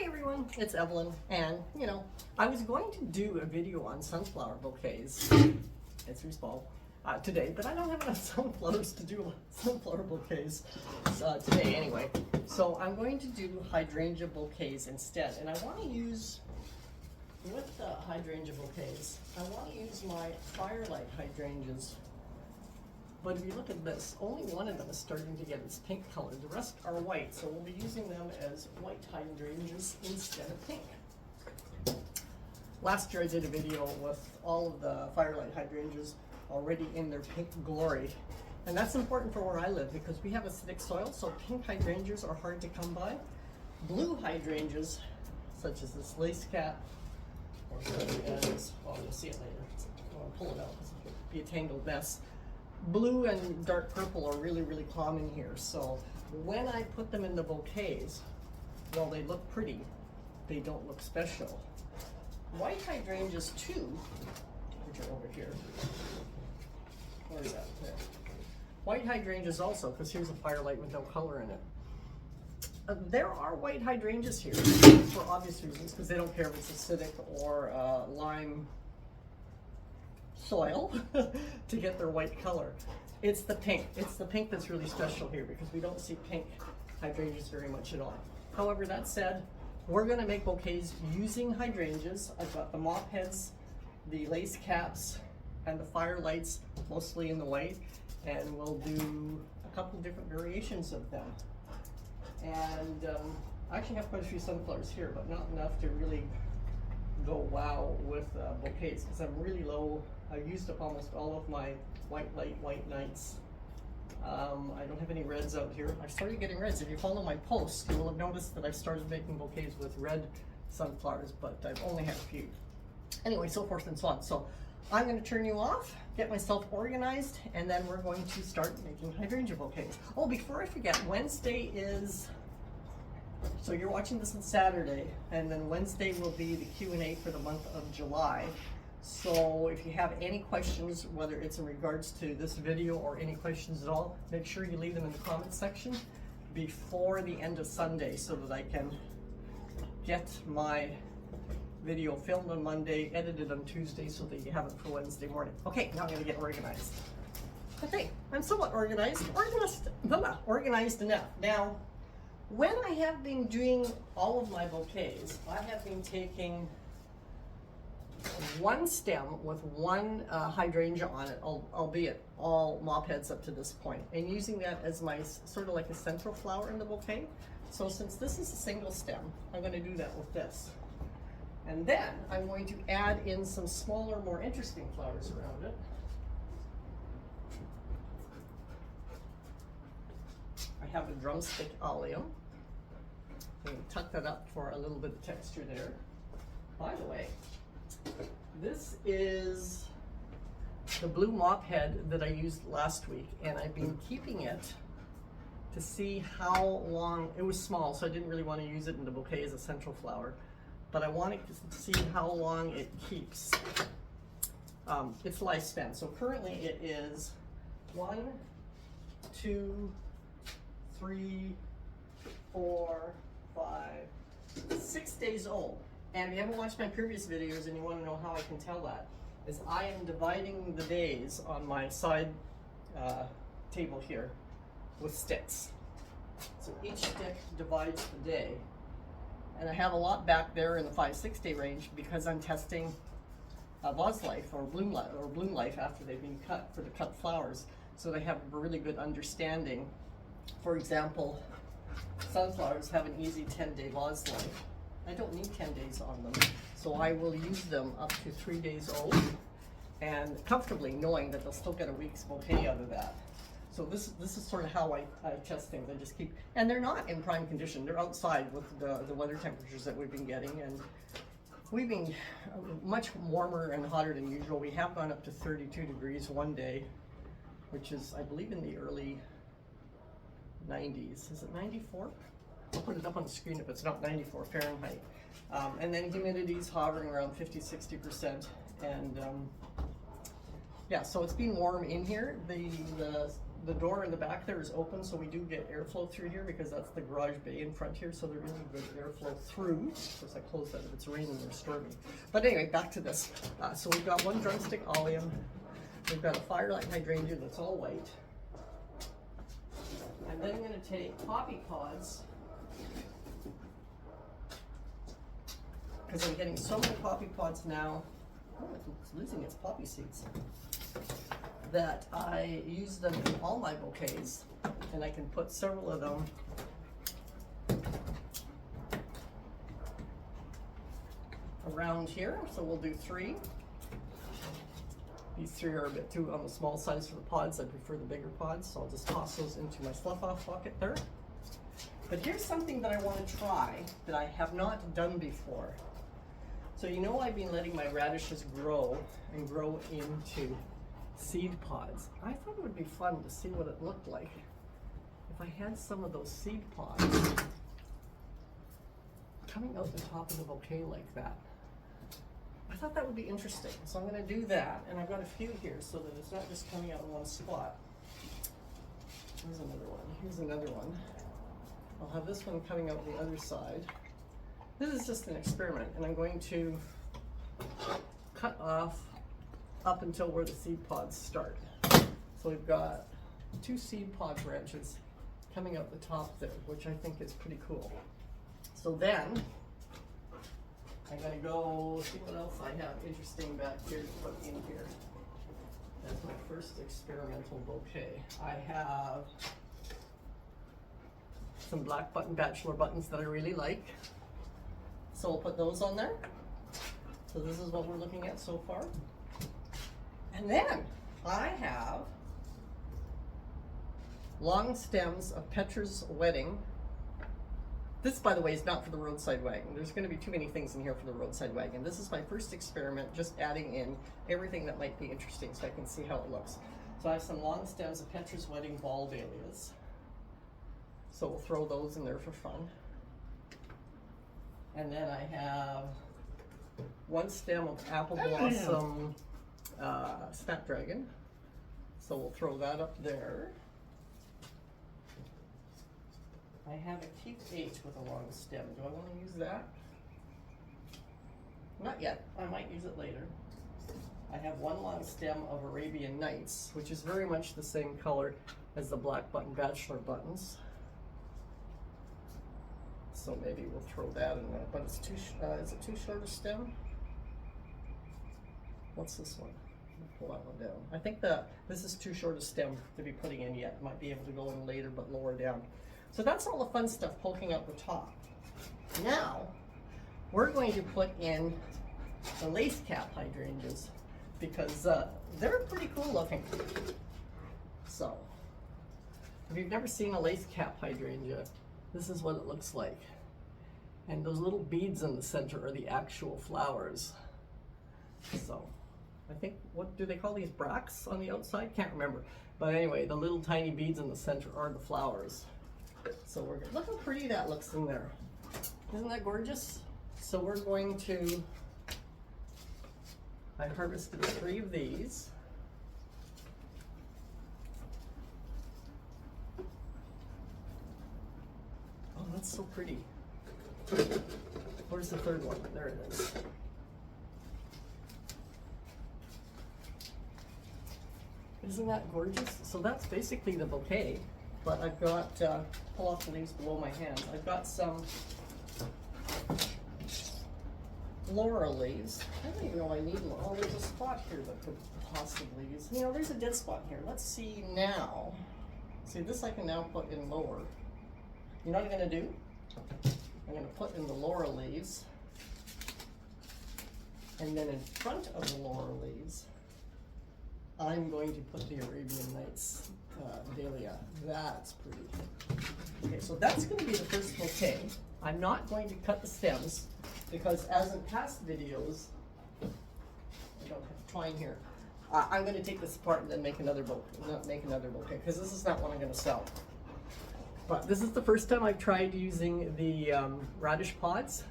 everyone, it's Evelyn, and I was going to do a video on sunflower bouquets. It's fall today, but I don't have enough sunflowers to do sunflower bouquets today anyway. So I'm going to do hydrangea bouquets instead, and I want to use, with the hydrangea bouquets, I want to use my firelight hydrangeas. But if you look at this, only one of them is starting to get its pink color. The rest are white, so we'll be using them as white hydrangeas instead of pink. Last year I did a video with all of the firelight hydrangeas already in their pink glory. And that's important for where I live because we have acidic soil, so pink hydrangeas are hard to come by. Blue hydrangeas, such as this lace cap, or well, you'll see it later. I'll pull it out because it could be a tangled mess. Blue and dark purple are really, really common here. So when I put them in the bouquets, while they look pretty, they don't look special. White hydrangeas too, which are over here. Where is that? There. White hydrangeas also, because here's a firelight with no color in it. There are white hydrangeas here for obvious reasons, because they don't care if it's acidic or lime soil to get their white color. It's the pink. It's the pink that's really special here because we don't see pink hydrangeas very much at all. However, that said, we're going to make bouquets using hydrangeas. I've got the mop heads, the lace caps, and the firelights, mostly in the white, and we'll do a couple different variations of them. And I actually have quite a few sunflowers here, but not enough to really go wow with bouquets because I'm really low. I used up almost all of my white light, white nights. I don't have any reds out here. I started getting reds. If you follow my posts, you will have noticed that I've started making bouquets with red sunflowers, but I've only had a few. Anyway, so forth and so on. So I'm going to turn you off, get myself organized, and then we're going to start making hydrangea bouquets. Oh, before I forget, Wednesday is, so you're watching this on Saturday, and then Wednesday will be the Q&A for the month of July. So if you have any questions, whether it's in regards to this video or any questions at all, make sure you leave them in the comments section before the end of Sunday so that I can get my video filmed on Monday, edited on Tuesday so that you have it for Wednesday morning. Okay, now I'm going to get organized. Okay, I'm somewhat organized enough. Now, when I have been doing all of my bouquets, I have been taking one stem with one hydrangea on it, albeit all mop heads up to this point, and using that as my sort of like a central flower in the bouquet. So since this is a single stem, I'm going to do that with this. And then I'm going to add in some smaller, more interesting flowers around it. I have a drumstick allium. I'm going to tuck that up for a little bit of texture there. By the way, this is the blue mop head that I used last week, and I've been keeping it to see how long. It was small, so I didn't really want to use it in the bouquet as a central flower, but I wanted to see how long it keeps its lifespan. So currently it is 1, 2, 3, 4, 5, 6 days old. And if you haven't watched my previous videos and you want to know how I can tell that, is I am dividing the days on my side table here with sticks. So each stick divides the day. And I have a lot back there in the 5-6 day range because I'm testing vase life or bloom life after they've been cut for the cut flowers. So they have a really good understanding. For example, sunflowers have an easy 10-day vase life. I don't need 10 days on them, so I will use them up to 3 days old and comfortably knowing that they'll still get a week's bouquet out of that. So this is sort of how I test things. I just keep, and they're not in prime condition. They're outside with the weather temperatures that we've been getting, and we've been much warmer and hotter than usual. We have gone up to 32 degrees one day, which is, I believe, in the early 90s. Is it 94? I'll put it up on the screen if it's not 94 Fahrenheit. And then humidity's hovering around 50-60%. And yeah, so it's been warm in here. The the door in the back there is open, so we do get airflow through here because that's the garage bay in front here, so there is a good airflow through. Of course, I close that if it's raining or stormy. But anyway, back to this. So we've got one drumstick oleum. We've got a firelight hydrangea that's all white. I'm then going to take poppy pods, because I'm getting so many poppy pods now. Oh, it's losing its poppy seeds. That I use them in all my bouquets, and I can put several of them around here. So we'll do 3. These 3 are a bit too on the small size for the pods. I prefer the bigger pods, so I'll just toss those into my slough off bucket there. But here's something that I want to try that I have not done before. So you know I've been letting my radishes grow and grow into seed pods. I thought it would be fun to see what it looked like if I had some of those seed pods coming out the top of the bouquet like that. I thought that would be interesting, so I'm going to do that, and I've got a few here so that it's not just coming out in one spot. Here's another one. Here's another one. I'll have this one coming out the other side. This is just an experiment, and I'm going to cut off up until where the seed pods start. So we've got 2 seed pod branches coming out the top there, which I think is pretty cool. So then I'm going to go see what else I have interesting back here to put in here. That's my first experimental bouquet. I have some black button bachelor buttons that I really like. So we'll put those on there. So this is what we're looking at so far. And then I have long stems of Petra's Wedding. This, by the way, is not for the Roadside Wagon. There's going to be too many things in here for the Roadside Wagon. This is my first experiment, just adding in everything that might be interesting so I can see how it looks. So I have some long stems of Petra's Wedding ball dahlias. So we'll throw those in there for fun. And then I have 1 stem of apple blossom snapdragon. So we'll throw that up there. I have a Keith H with a long stem. Do I want to use that? Not yet. I might use it later. I have 1 long stem of Arabian Nights, which is very much the same color as the black button bachelor buttons. So maybe we'll throw that in there. But it's too. Is it too short a stem? What's this one? Pull that one down. I think that this is too short a stem to be putting in yet. Might be able to go in later, but lower down. So that's all the fun stuff poking out the top. Now, we're going to put in the lace cap hydrangeas because they're pretty cool looking. So, if you've never seen a lace cap hydrangea, this is what it looks like. And those little beads in the center are the actual flowers. So, I think, what do they call these, bracts on the outside? Can't remember. But anyway, the little tiny beads in the center are the flowers. So we're good. Look how pretty that looks in there. Isn't that gorgeous? So we're going to, I harvested 3 of these. Oh, that's so pretty. Where's the 3rd one? There it is. Isn't that gorgeous? So that's basically the bouquet. But I've got, pull off the leaves below my hands. I've got some laurel leaves. I don't even know I need laurel. Oh, there's a spot here that could possibly use. You know, there's a dead spot here. Let's see now. See, this I can now put in lower. You know what I'm going to do? I'm going to put in the laurel leaves. And then in front of the laurel leaves, I'm going to put the Arabian Nights dahlia. That's pretty. Okay, so that's going to be the first bouquet. I'm not going to cut the stems because, as in past videos, I don't have twine here. I'm going to take this apart and then make another bouquet because this is not what I'm going to sell. But this is the first time I've tried using the radish pods,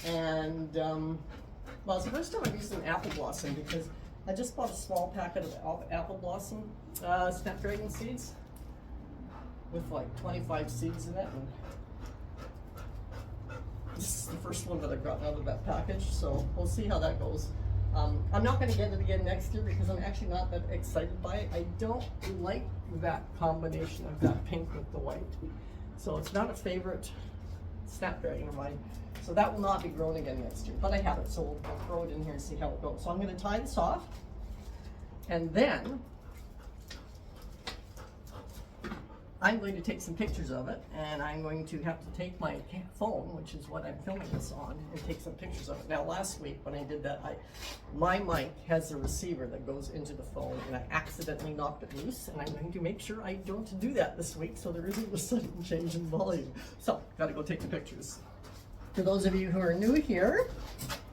and well, it's the first time I've used an apple blossom because I just bought a small packet of apple blossom snapdragon seeds with like 25 seeds in it, and this is the first one that I've gotten out of that package, so we'll see how that goes. I'm not going to get it again next year because I'm actually not that excited by it. I don't like that combination of that pink with the white, so it's not a favorite snapdragon of mine. So that will not be grown again next year, but I have it, so we'll throw it in here and see how it goes. So I'm going to tie this off, and then I'm going to take some pictures of it, and I'm going to have to take my phone, which is what I'm filming this on, and take some pictures of it. Now last week when I did that, my mic has a receiver that goes into the phone, and I accidentally knocked it loose, and I'm going to make sure I don't do that this week so there isn't a sudden change in volume. So, gotta go take the pictures. For those of you who are new here,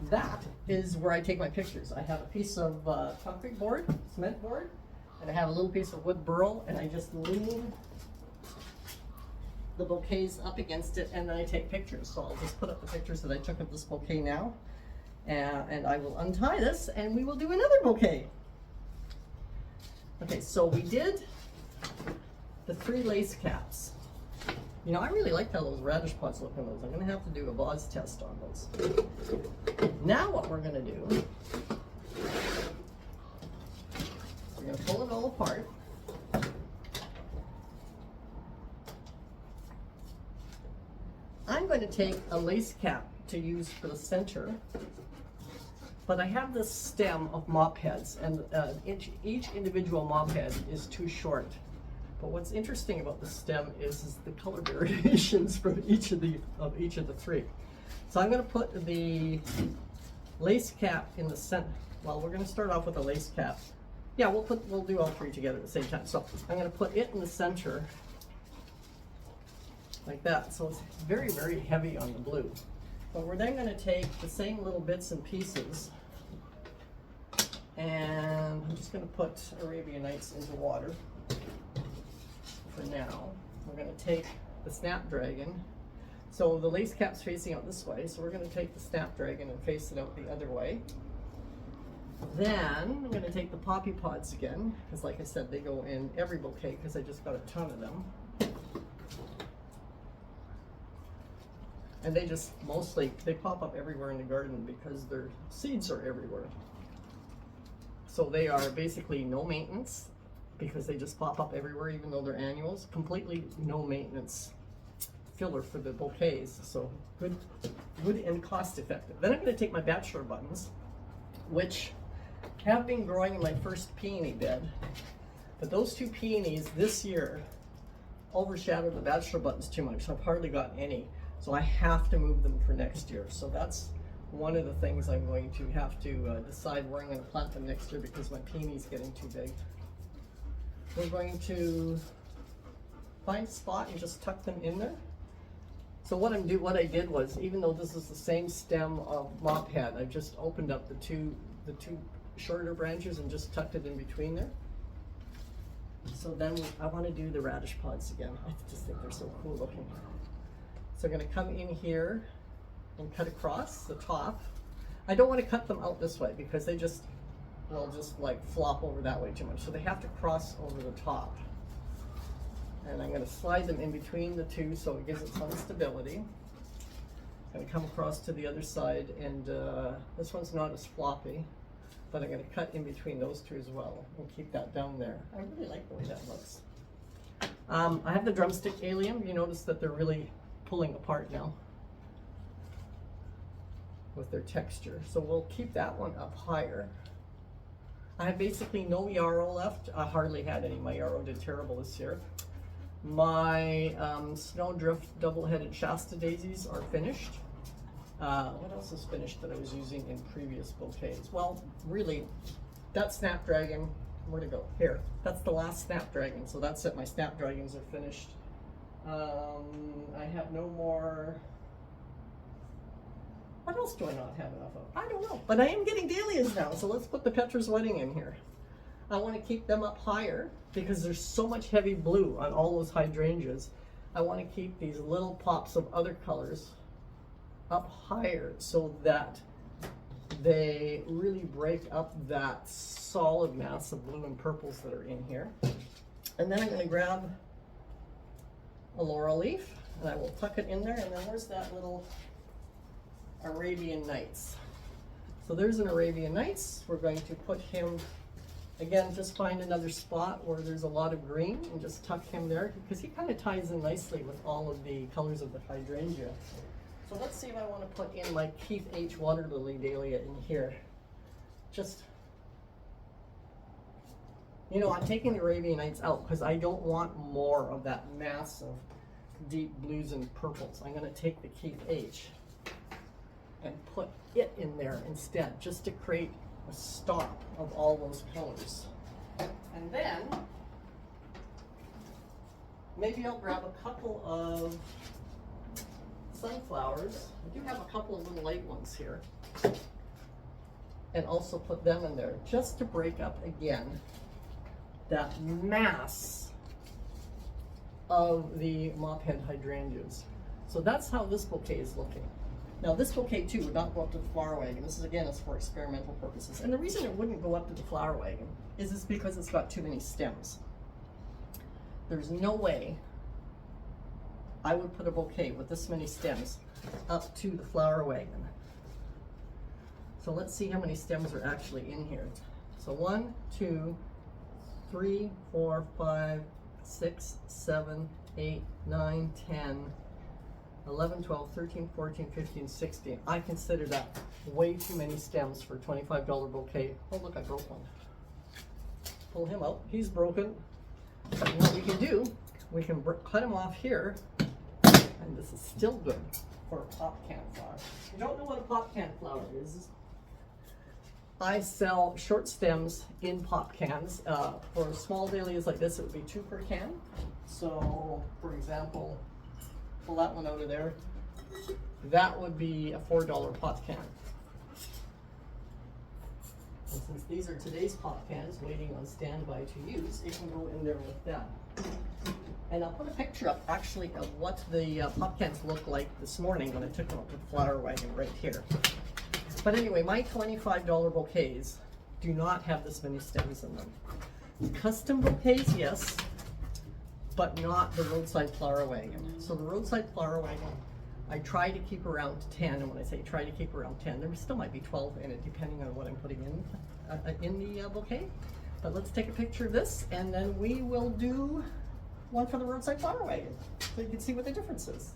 that is where I take my pictures. I have a piece of concrete board, cement board, and I have a little piece of wood burl, and I just lean the bouquets up against it, and then I take pictures. So I'll just put up the pictures that I took of this bouquet now, and I will untie this, and we will do another bouquet. Okay, so we did the 3 lace caps. You know, I really like how those radish pods look on those. I'm going to have to do a vase test on those. Now what we're going to do, we're going to pull it all apart. I'm going to take a lace cap to use for the center, but I have this stem of mop heads, and each individual mop head is too short. But what's interesting about the stem is the color variations from each of the 3. So I'm going to put the lace cap in the center. Well, we're going to start off with a lace cap. Yeah, we'll do all 3 together at the same time. So I'm going to put it in the center like that. So it's very, very heavy on the blue. But we're then going to take the same little bits and pieces, and I'm just going to put Arabian Nights into water. For now, we're going to take the snapdragon. So the lace cap's facing out this way, so we're going to take the snapdragon and face it out the other way. Then I'm going to take the poppy pods again, because like I said, they go in every bouquet because I just got a ton of them. And they just they pop up everywhere in the garden because their seeds are everywhere. So they are basically no maintenance, because they just pop up everywhere, even though they're annuals. Completely no maintenance filler for the bouquets, so good and cost effective. Then I'm going to take my bachelor buttons, which have been growing in my first peony bed, but those 2 peonies this year overshadowed the bachelor buttons too much, so I've hardly gotten any. So I have to move them for next year. So that's one of the things I'm going to have to decide where I'm going to plant them next year, because my peony's getting too big. We're going to find a spot and just tuck them in there. So what I did was, even though this is the same stem of mop head, I just opened up the two shorter branches and just tucked it in between there. So then I want to do the radish pods again. I just think they're so cool looking. So I'm going to come in here and cut across the top. I don't want to cut them out this way because they will just like flop over that way too much. So they have to cross over the top. And I'm going to slide them in between the 2 so it gives it some stability. I'm going to come across to the other side, and this one's not as floppy, but I'm going to cut in between those 2 as well and keep that down there. I really like the way that looks. I have the drumstick allium. You notice that they're really pulling apart now with their texture. So we'll keep that one up higher. I have basically no yarrow left. I hardly had any. My yarrow did terrible this year. My snowdrift double-headed Shasta daisies are finished. What else is finished that I was using in previous bouquets? Well, really, that snapdragon, where'd it go? Here. That's the last snapdragon, so that's it. My snapdragons are finished. I have no more. What else do I not have enough of? I don't know, but I am getting dahlias now, so let's put the Petra's Wedding in here. I want to keep them up higher because there's so much heavy blue on all those hydrangeas. I want to keep these little pops of other colors up higher so that They really break up that solid mass of blue and purples that are in here. And then I'm going to grab a laurel leaf and I will tuck it in there. And then where's that little Arabian Nights? So there's an Arabian Nights. We're going to put him, again, just find another spot where there's a lot of green and just tuck him there because he kind of ties in nicely with all of the colors of the hydrangea. So let's see if I want to put in my Keith H. Water Lily Dahlia in here. Just, you know, I'm taking the Arabian Nights out because I don't want more of that mass of deep blues and purples. I'm going to take the Keith H and put it in there instead, just to create a stop of all those colors. And then maybe I'll grab a couple of sunflowers. I do have a couple of little light ones here, and also put them in there just to break up again that mass of the mophead hydrangeas. So that's how this bouquet is looking. Now this bouquet too would not go up to the flower wagon. This is, again, is for experimental purposes. And the reason it wouldn't go up to the flower wagon is because it's got too many stems. There's no way I would put a bouquet with this many stems up to the flower wagon. So let's see how many stems are actually in here. So 1, 2, 3, 4, 5, 6, 7, 8, 9, 10, 11, 12, 13, 14, 15, 16. I consider that way too many stems for a $25 bouquet. Oh look, I broke one. Pull him out, he's broken. And what we can do, we can cut him off here, and this is still good for a pop can flower. If you don't know what a pop can flower is, I sell short stems in pop cans. For small dahlias like this, it would be 2 per can. So, for example, pull that one out of there. That would be a $4 pot can. And since these are today's pop cans waiting on standby to use, it can go in there with that. And I'll put a picture up actually of what the pop cans look like this morning when I took them up to the flower wagon right here. But anyway, my $25 bouquets do not have this many stems in them. Custom bouquets, yes, but not the Roadside flower wagon. So the Roadside flower wagon, I try to keep around 10, and when I say try to keep around 10, there still might be 12 in it depending on what I'm putting in the bouquet. But let's take a picture of this, and then we will do one for the Roadside flower wagon so you can see what the difference is.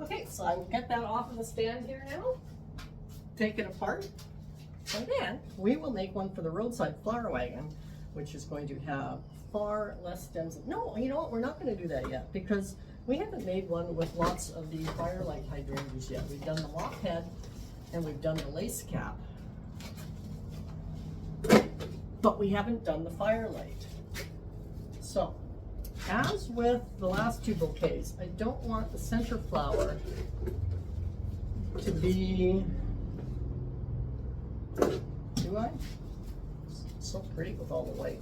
Okay, so I will get that off of the stand here now, take it apart, and then we will make one for the Roadside flower wagon, which is going to have far less stems. No, you know what, we're not going to do that yet because we haven't made one with lots of the firelight hydrangeas yet. We've done the mop head and we've done the lace cap, but we haven't done the firelight. So, as with the last 2 bouquets, I don't want the center flower to be, do I? It's so pretty with all the white.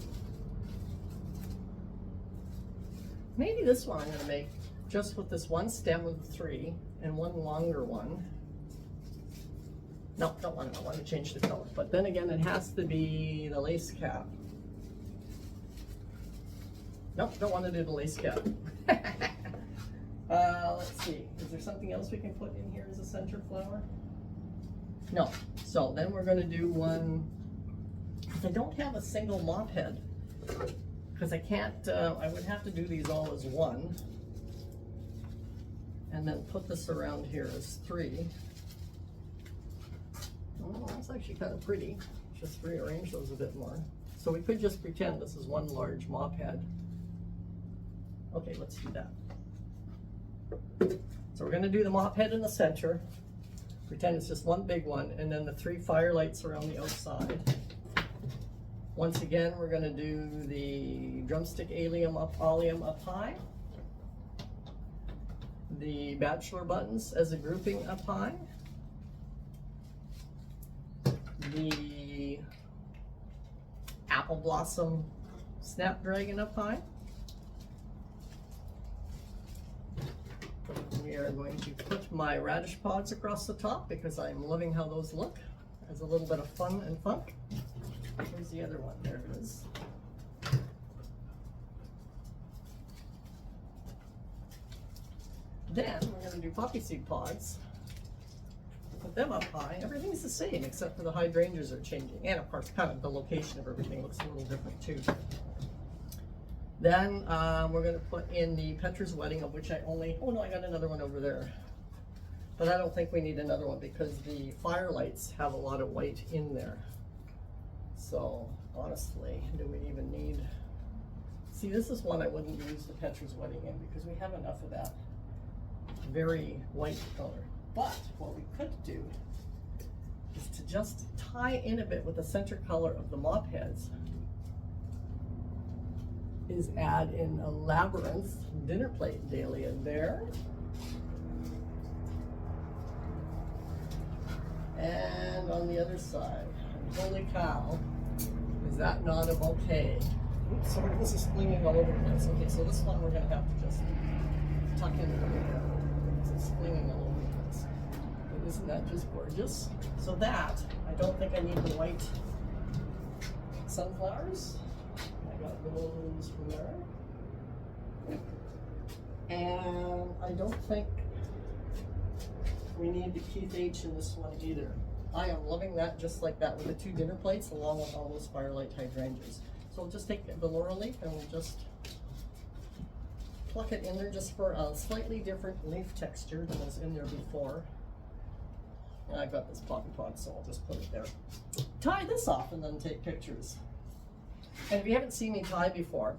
Maybe this one I'm going to make just with this one stem of the 3 and one longer one. No, don't want to. I want to change the color. But then again, it has to be the lace cap. Nope, don't want to do the lace cap. Let's see. Is there something else we can put in here as a center flower? No. So then we're going to do one, because I don't have a single mop head. Because I can't, I would have to do these all as one. And then put this around here as 3. Oh, that's actually kind of pretty. Just rearrange those a bit more. So we could just pretend this is one large mop head. Okay, let's do that. So we're going to do the mop head in the center. Pretend it's just one big one, and then the 3 firelights around the outside. Once again, we're going to do the drumstick allium up high. The bachelor buttons as a grouping up high. The apple blossom snapdragon up high. We we are going to put my radish pods across the top because I'm loving how those look. As a little bit of fun and funk. Here's the other one, there it is. Then we're going to do poppy seed pods. Put them up high. Everything's the same except for the hydrangeas are changing. And of course, kind of the location of everything looks a little different too. Then we're going to put in the Petra's Wedding, of which I only, oh no, I got another one over there. But I don't think we need another one because the firelights have a lot of white in there. So honestly, do we even need, see, this is one I wouldn't use the Petra's Wedding in because we have enough of that very white color. But what we could do is to just tie in a bit with the center color of the mop heads is add in a labyrinth dinner plate dahlia there. And on the other side, holy cow, is that not a bouquet? Oops, sorry, this is flinging all over the place. Okay, so this one we're going to have to just tuck in a little bit. It's flinging all over the place. But isn't that just gorgeous? So that, I don't think I need the white sunflowers. I got those from there. And I don't think we need the Keith H in this one either. I am loving that just like that with the two dinner plates along with all those firelight hydrangeas. So we'll just take the laurel leaf and we'll just pluck it in there just for a slightly different leaf texture than was in there before. And I've got this poppy pod, so I'll just put it there. Tie this off and then take pictures. And if you haven't seen me tie before,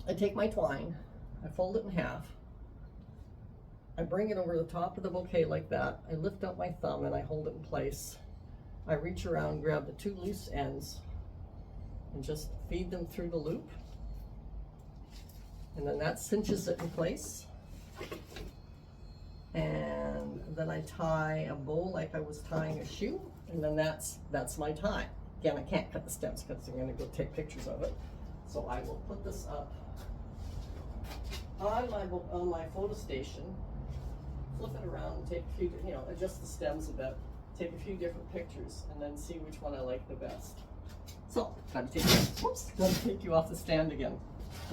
I take my twine, I fold it in half, I bring it over the top of the bouquet like that. I lift up my thumb and I hold it in place. I reach around, grab the two loose ends, and just feed them through the loop. And then that cinches it in place. And then I tie a bow like I was tying a shoe, and then that's my tie. Again, I can't cut the stems because I'm going to go take pictures of it. So I will put this up on my photo station. Flip it around and take a few, adjust the stems a bit, take a few different pictures, and then see which one I like the best. So, gotta take you off the stand again.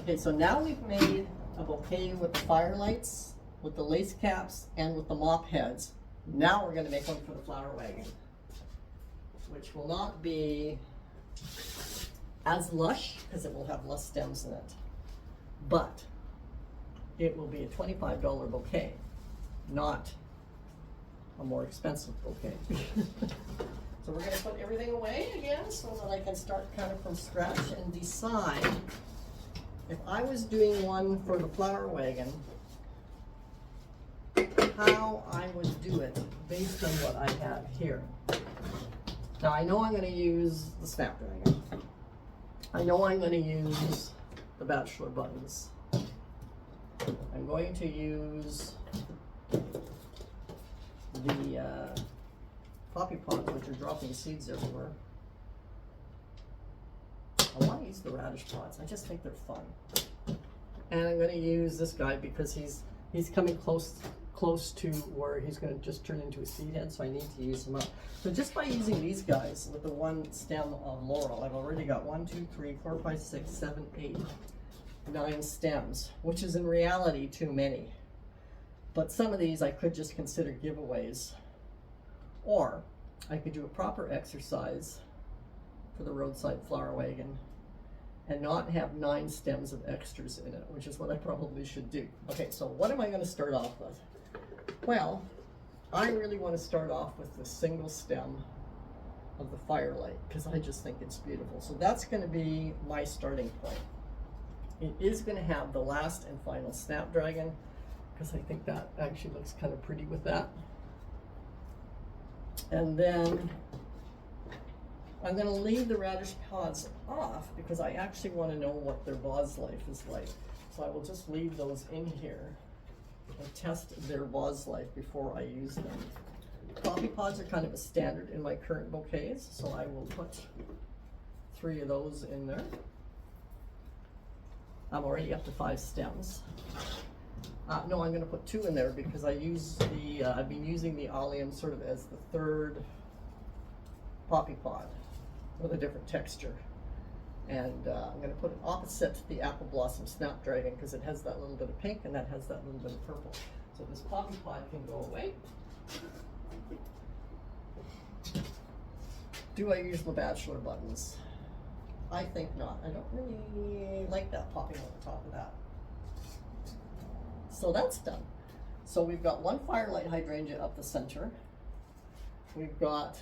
Okay, so now we've made a bouquet with the firelights, with the lace caps, and with the mop heads. Now we're gonna make one for the flower wagon, which will not be as lush, because it will have less stems in it, but it will be a $25 bouquet. Not a more expensive bouquet. So we're going to put everything away again so that I can start kind of from scratch and decide if I was doing one for the flower wagon, how I would do it based on what I have here. Now I know I'm going to use the snapdragon. I know I'm going to use the bachelor buttons. I'm going to use the poppy pods, which are dropping seeds everywhere. I want to use the radish pods. I just think they're fun. And I'm going to use this guy because he's coming close to where he's going to just turn into a seed head, so I need to use him up. So just by using these guys with the one stem of laurel, I've already got 1, 2, 3, 4, 5, 6, 7, 8, 9 stems, which is in reality too many. But some of these I could just consider giveaways, or I could do a proper exercise for the roadside flower wagon and not have 9 stems of extras in it, which is what I probably should do. Okay, so what am I going to start off with? Well, I really want to start off with the single stem of the firelight because I just think it's beautiful. So that's going to be my starting point. It is going to have the last and final snapdragon, because I think that actually looks kind of pretty with that. And then I'm going to leave the radish pods off because I actually want to know what their vase life is like. So I will just leave those in here and test their vase life before I use them. Poppy pods are kind of a standard in my current bouquets, so I will put 3 of those in there. I'm already up to 5 stems. No, I'm going to put 2 in there because I use the, I've been using the allium sort of as the 3rd poppy pod with a different texture. And I'm going to put it opposite the apple blossom snapdragon because it has that little bit of pink and that has that little bit of purple. So this poppy pod can go away. Do I use the bachelor buttons? I think not. I don't really like that popping on the top of that. So that's done. So we've got 1 firelight hydrangea up the center. We've got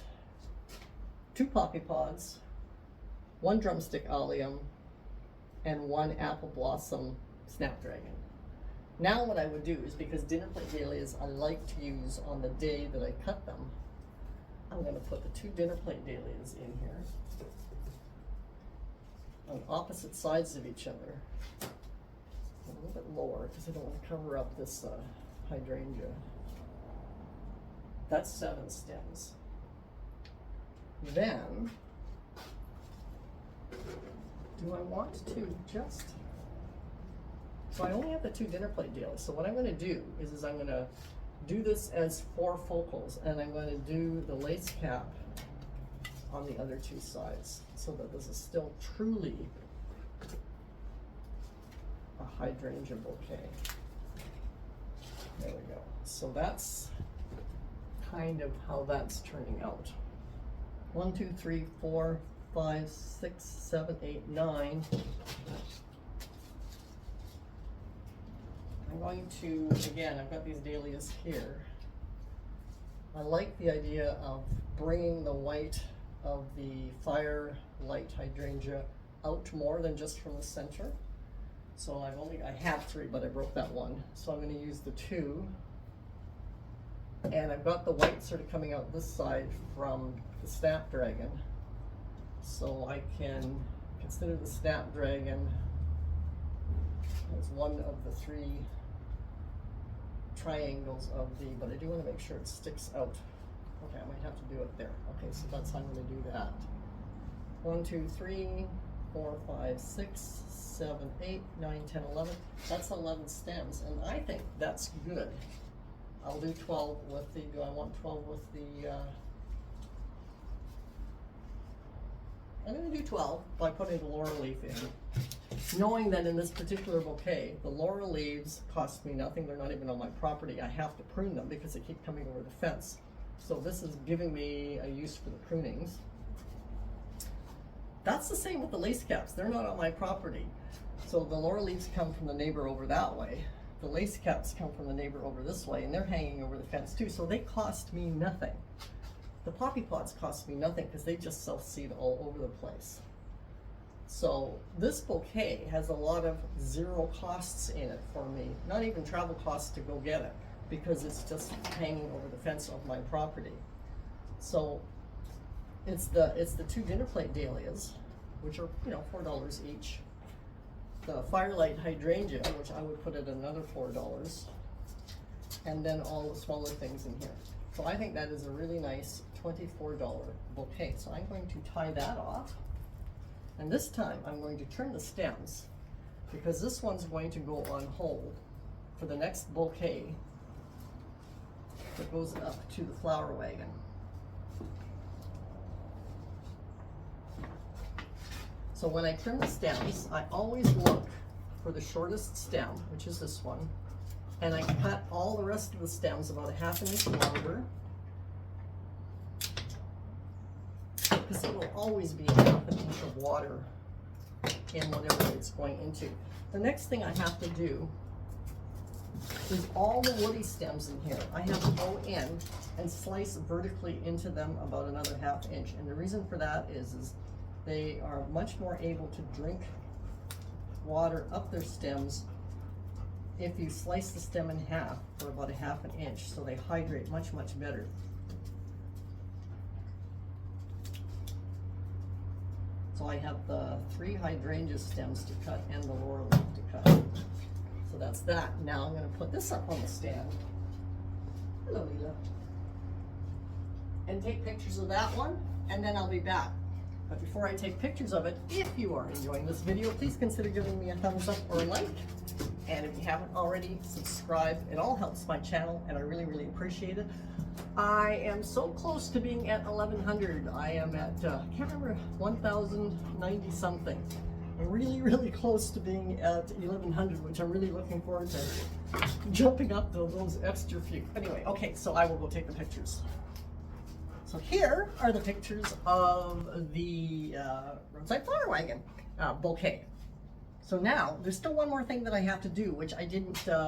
2 poppy pods, 1 drumstick allium, and 1 apple blossom snapdragon. Now what I would do is, because dinner plate dahlias I like to use on the day that I cut them, I'm going to put the 2 dinner plate dahlias in here on opposite sides of each other. A little bit lower because I don't want to cover up this hydrangea. That's 7 stems. Then, do I want to just, so I only have the 2 dinner plate dahlias. So what I'm going to do is I'm going to do this as 4 focals, and I'm going to do the lace cap on the other 2 sides so that this is still truly a hydrangea bouquet. There we go. So that's kind of how that's turning out. 1, 2, 3, 4, 5, 6, 7, 8, 9. I'm going to, again, I've got these dahlias here. I like the idea of bringing the white of the firelight hydrangea out more than just from the center. So I have 3, but I broke that 1. So I'm going to use the 2. And I've got the white sort of coming out this side from the snapdragon. So I can consider the snapdragon as one of the 3 triangles of the, but I do want to make sure it sticks out. Okay, I might have to do it there. Okay, so that's how I'm going to do that. 1, 2, 3, 4, 5, 6, 7, 8, 9, 10, 11. That's 11 stems, and I think that's good. I'll do 12 with the, do I want 12 with the, I'm going to do 12 by putting the laurel leaf in. Knowing that in this particular bouquet, the laurel leaves cost me nothing. They're not even on my property. I have to prune them because they keep coming over the fence. So this is giving me a use for the prunings. That's the same with the lace caps. They're not on my property. So the laurel leaves come from the neighbor over that way. The lace caps come from the neighbor over this way, and they're hanging over the fence too. So they cost me nothing. The poppy pods cost me nothing because they just self-seed all over the place. So this bouquet has a lot of 0 costs in it for me. Not even travel costs to go get it because it's just hanging over the fence of my property. So it's the 2 dinner plate dahlias, which are, you know, $4 each. The firelight hydrangea, which I would put at another $4, and then all the smaller things in here. So I think that is a really nice $24 bouquet. So I'm going to tie that off, and this time I'm going to trim the stems because this one's going to go on hold for the next bouquet that goes up to the flower wagon. So when I trim the stems, I always look for the shortest stem, which is this one, and I cut all the rest of the stems about 1/2 inch longer, because it will always be 1/2 inch of water in whatever it's going into. The next thing I have to do is all the woody stems in here, I have to go in and slice vertically into them about another 1/2 inch. And the reason for that is they are much more able to drink water up their stems if you slice the stem in half for about 1/2 inch, so they hydrate much, much better. So I have the 3 hydrangea stems to cut and the laurel leaf to cut. So that's that. Now I'm going to put this up on the stand. Hello, Leela. And take pictures of that one, and then I'll be back. But before I take pictures of it, if you are enjoying this video, please consider giving me a thumbs up or a like. And if you haven't already, subscribe. It all helps my channel, and I really, really appreciate it. I am so close to being at 1,100. I am at, I can't remember, 1,090 something. I'm really, really close to being at 1,100, which I'm really looking forward to jumping up to those extra few. Anyway, okay, so I will go take the pictures. So here are the pictures of the Roadside Flower Wagon bouquet. So now there's still one more thing that I have to do, which I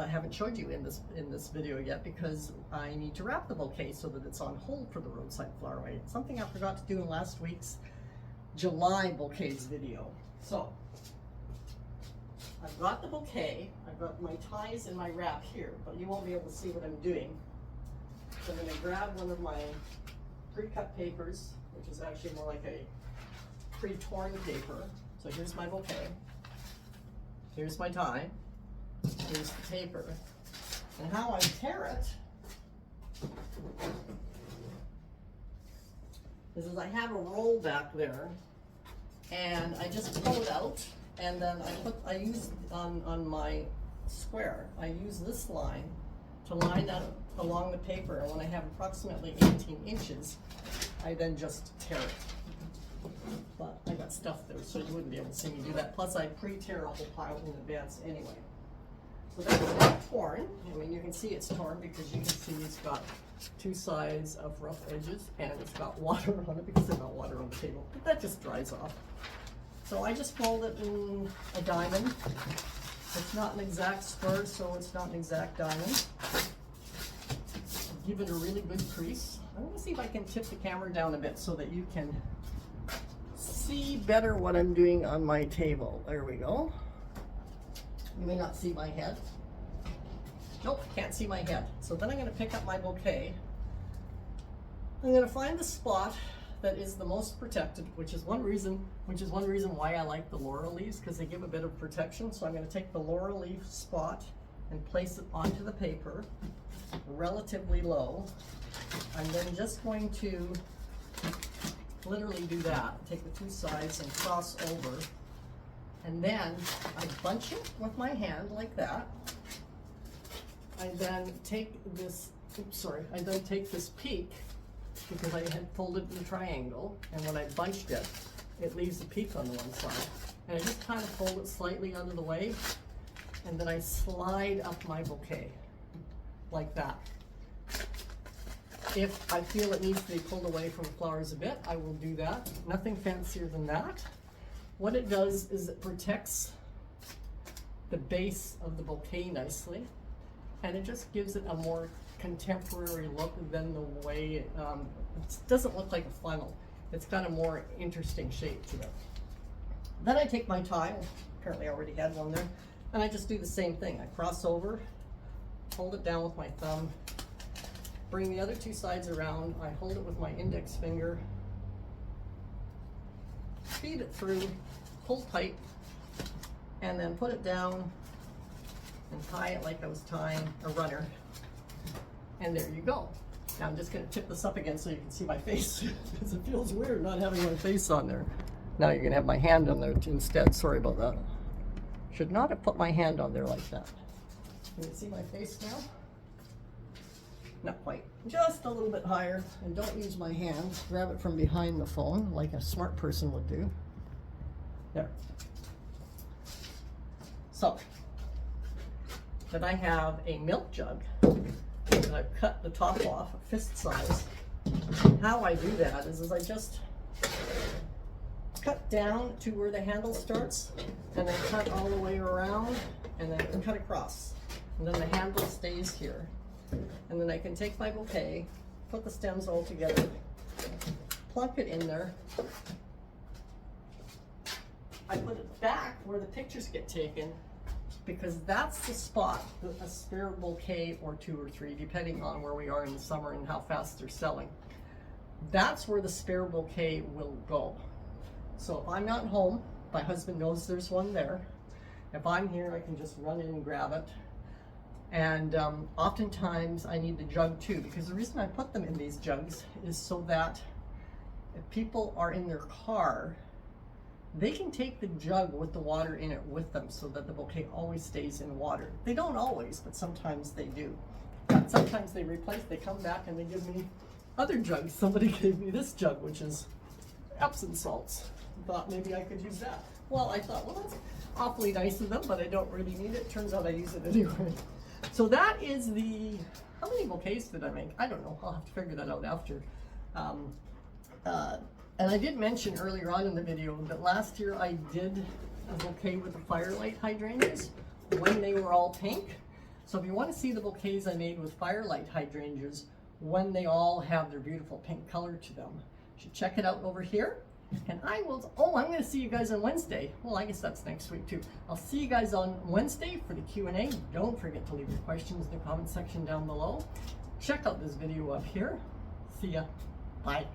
haven't showed you in this video yet, because I need to wrap the bouquet so that it's on hold for the Roadside Flower Wagon. Something I forgot to do in last week's July bouquets video. So I've got the bouquet, I've got my ties and my wrap here, but you won't be able to see what I'm doing. So I'm going to grab one of my pre-cut papers, which is actually more like a pre-torn paper. So here's my bouquet, here's my tie, here's the paper, and how I tear it is I have a roll back there, and I just pull it out, and then I use on my square, I use this line to line that along the paper, and when I have approximately 18 inches, I then just tear it. But I got stuff there, so you wouldn't be able to see me do that. Plus I pre-tear a whole pile in advance anyway. So that's not torn. I mean, you can see it's torn because you can see it's got two sides of rough edges, and it's got water on it because there's no water on the table. But that just dries off. So I just fold it in a diamond. It's not an exact square, so it's not an exact diamond. Give it a really good crease. I'm going to see if I can tip the camera down a bit so that you can see better what I'm doing on my table. There we go. You may not see my head. Nope, can't see my head. So then I'm going to pick up my bouquet. I'm going to find the spot that is the most protected, which is one reason why I like the laurel leaves, because they give a bit of protection. So I'm going to take the laurel leaf spot and place it onto the paper relatively low. I'm then just going to literally do that. Take the two sides and cross over, and then I bunch it with my hand like that. I then take this, I then take this peak, because I had folded in a triangle, and when I bunched it, it leaves a peak on the one side. And I just kind of fold it slightly out of the way, and then I slide up my bouquet, like that. If I feel it needs to be pulled away from the flowers a bit, I will do that. Nothing fancier than that. What it does is it protects the base of the bouquet nicely, and it just gives it a more contemporary look than the way it doesn't look like a funnel. It's got a more interesting shape to it. Then I take my tie, apparently I already had one there, and I just do the same thing. I cross over, hold it down with my thumb, bring the other two sides around, I hold it with my index finger, feed it through, pull tight, and then put it down and tie it like I was tying a runner. And there you go. Now I'm just going to tip this up again so you can see my face, because it feels weird not having my face on there. Now you're going to have my hand on there instead. Sorry about that. Should not have put my hand on there like that. Can you see my face now? Not quite. Just a little bit higher. And don't use my hand. Grab it from behind the phone like a smart person would do. There. So, then I have a milk jug. And I've cut the top off, fist size. How I do that is I just cut down to where the handle starts, and then cut all the way around, and then cut across. And then the handle stays here. And then I can take my bouquet, put the stems all together, plunk it in there. I put it back where the pictures get taken, because that's the spot that a spare bouquet or two or three, depending on where we are in the summer and how fast they're selling, that's where the spare bouquet will go. So if I'm not home, my husband knows there's one there. If I'm here, I can just run in and grab it. And oftentimes I need the jug too, because the reason I put them in these jugs is so that if people are in their car, they can take the jug with the water in it with them so that the bouquet always stays in water. They don't always, but sometimes they do. But sometimes they come back and they give me other jugs. Somebody gave me this jug, which is Epsom salts. Thought maybe I could use that. Well, I thought, well, that's awfully nice of them, but I don't really need it. Turns out I use it anyway. So that is the, how many bouquets did I make? I don't know. I'll have to figure that out after. And I did mention earlier on in the video that last year I did a bouquet with the firelight hydrangeas when they were all pink. So if you want to see the bouquets I made with firelight hydrangeas when they all have their beautiful pink color to them, you should check it out over here. And I will, oh, I'm going to see you guys on Wednesday. Well, I guess that's next week too. I'll see you guys on Wednesday for the Q&A. Don't forget to leave your questions in the comment section down below. Check out this video up here. See ya. Bye.